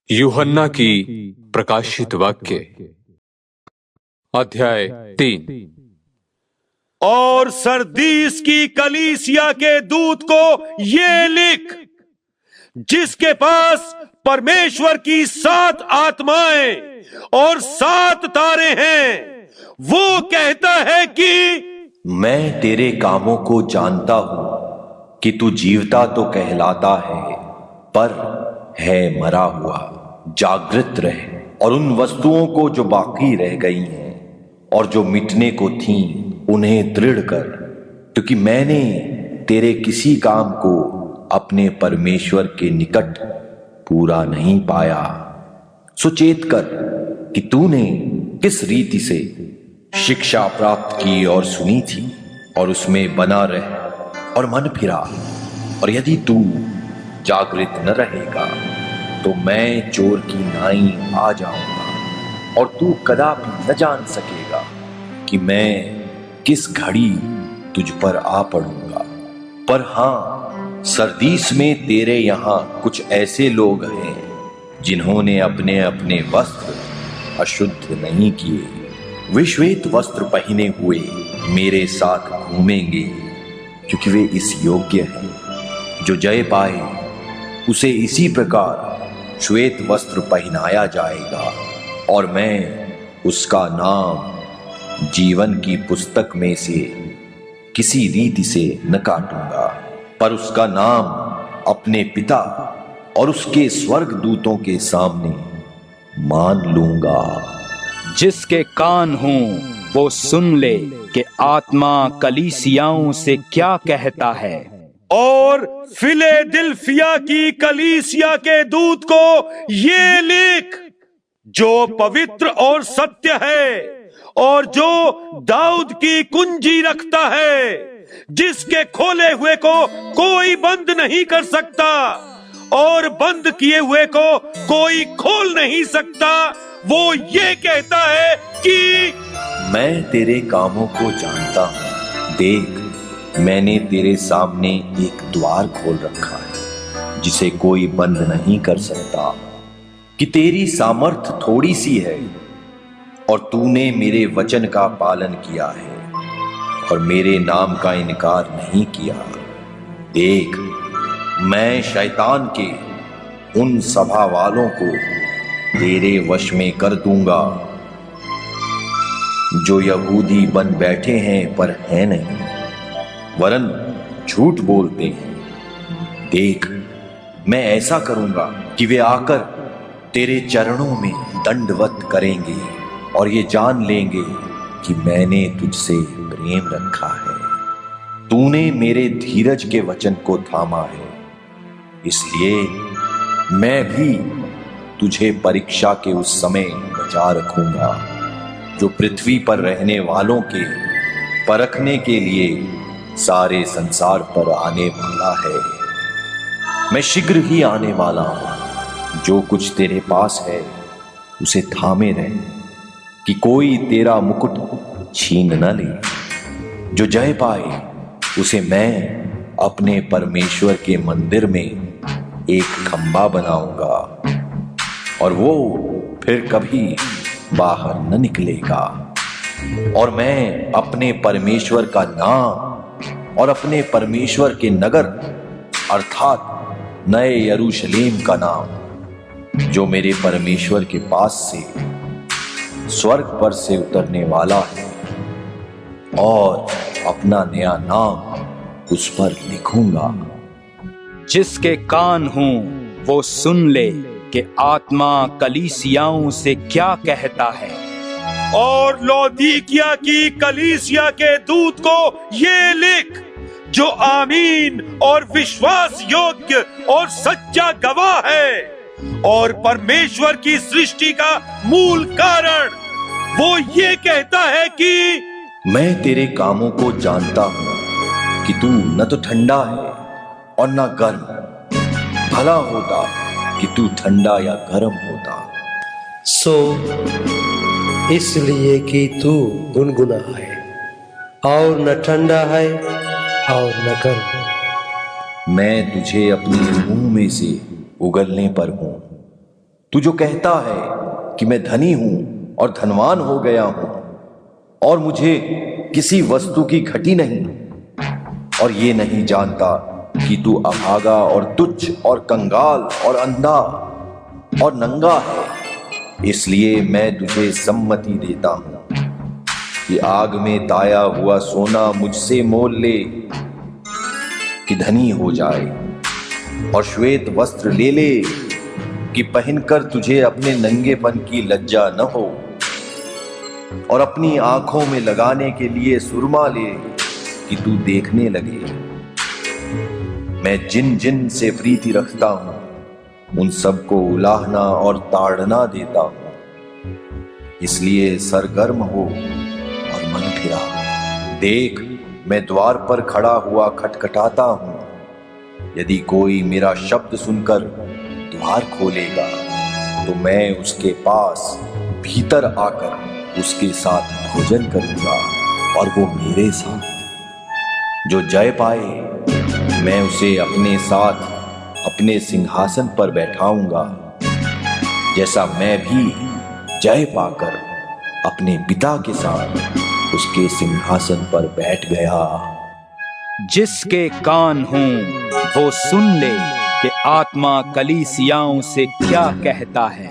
यूहन्ना की प्रकाशित वाक्य अध्याय 3। और सरदीस की कलीसिया के दूत को ये लिख, जिसके पास परमेश्वर की 7 आत्माएं और 7 तारे हैं, वो कहता है कि मैं तेरे कामों को जानता हूं कि तू जीवता तो कहलाता है, पर है मरा हुआ। जागृत रहे और उन वस्तुओं को जो बाकी रह गई हैं और जो मिटने को थीं, उन्हें दृढ़ कर, क्योंकि मैंने तेरे किसी काम को अपने परमेश्वर के निकट पूरा नहीं पाया। सुचेत कर कि तूने किस रीति से शिक्षा प्राप्त की और सुनी थी, और उसमें बना रह और मन फिरा। और यदि तू जागृत न रहेगा तो मैं चोर की नाई आ जाऊंगा, और तू कदापि न जान सकेगा कि मैं किस घड़ी तुझ पर आ पड़ूंगा। पर हां, सरदीस में तेरे यहां कुछ ऐसे लोग हैं जिन्होंने अपने अपने वस्त्र अशुद्ध नहीं किए। वे श्वेत वस्त्र पहने हुए मेरे साथ घूमेंगे, क्योंकि वे इस योग्य हैं। जो जय पाए उसे इसी प्रकार श्वेत वस्त्र पहनाया जाएगा, और मैं उसका नाम जीवन की पुस्तक में से किसी रीति से न काटूंगा, पर उसका नाम अपने पिता और उसके स्वर्ग दूतों के सामने मान लूंगा। जिसके कान हों वो सुन ले कि आत्मा कलीसियाओं से क्या कहता है। और फिलेदिल्फिया की कलीसिया के दूत को ये लिख, जो पवित्र और सत्य है और जो दाऊद की कुंजी रखता है, जिसके खोले हुए को कोई बंद नहीं कर सकता और बंद किए हुए को कोई खोल नहीं सकता, वो ये कहता है कि मैं तेरे कामों को जानता हूं। देख, मैंने तेरे सामने एक द्वार खोल रखा है जिसे कोई बंद नहीं कर सकता। कि तेरी सामर्थ थोड़ी सी है और तूने मेरे वचन का पालन किया है और मेरे नाम का इनकार नहीं किया। देख, मैं शैतान के उन सभा वालों को तेरे वश में कर दूंगा जो यहूदी बन बैठे हैं पर हैं नहीं, वरन झूठ बोलते हैं। देख, मैं ऐसा करूंगा कि वे आकर तेरे चरणों में दंडवत करेंगे और ये जान लेंगे कि मैंने तुझसे प्रेम रखा है। तूने मेरे धीरज के वचन को थामा है, इसलिए मैं भी तुझे परीक्षा के उस समय बचा रखूंगा जो पृथ्वी पर रहने वालों के परखने के लिए सारे संसार पर आने वाला है। मैं शीघ्र ही आने वाला हूं। जो कुछ तेरे पास है उसे थामे रहे, कि कोई तेरा मुकुट छीन न ले। जो जय पाए उसे मैं अपने परमेश्वर के मंदिर में एक खंबा बनाऊंगा, और वो फिर कभी बाहर न निकलेगा। और मैं अपने परमेश्वर का नाम और अपने परमेश्वर के नगर अर्थात नए यरूशलेम का नाम, जो मेरे परमेश्वर के पास से स्वर्ग पर से उतरने वाला है, और अपना नया नाम उस पर लिखूंगा। जिसके कान हों वो सुन ले कि आत्मा कलीसियाओं से क्या कहता है। और लौदीकिया की कलीसिया के दूत को ये लिख, जो आमीन और विश्वास योग्य और सच्चा गवाह है और परमेश्वर की सृष्टि का मूल कारण, वो ये कहता है कि मैं तेरे कामों को जानता हूं कि तू न तो ठंडा है और न गर्म। भला होता कि तू ठंडा या गर्म होता। सो इसलिए कि तू गुनगुना है और न ठंडा है और न गर्म, मैं तुझे अपने मुंह में से उगलने पर हूं। तू जो कहता है कि मैं धनी हूं और धनवान हो गया हूं और मुझे किसी वस्तु की घटी नहीं, और ये नहीं जानता कि तू अभागा और तुच्छ और कंगाल और अंधा और नंगा है, इसलिए मैं तुझे सम्मति देता हूं कि आग में ताया हुआ सोना मुझसे मोल ले कि धनी हो जाए, और श्वेत वस्त्र ले ले कि पहनकर तुझे अपने नंगेपन की लज्जा न हो, और अपनी आंखों में लगाने के लिए सुरमा ले कि तू देखने लगे। मैं जिन जिन से प्रीति रखता हूं उन सबको उलाहना और ताड़ना देता हूं, इसलिए सरगर्म हो और मन फिरा। देख, मैं द्वार पर खड़ा हुआ खटखटाता हूं, यदि कोई मेरा शब्द सुनकर द्वार खोलेगा तो मैं उसके पास भीतर आकर उसके साथ भोजन करूंगा और वो मेरे साथ। जो जय पाए मैं उसे अपने साथ अपने सिंहासन पर बैठाऊंगा, जैसा मैं भी जय पाकर अपने पिता के साथ उसके सिंहासन पर बैठ गया। जिसके कान हों वो सुन ले कि आत्मा कलीसियाओं से क्या कहता है।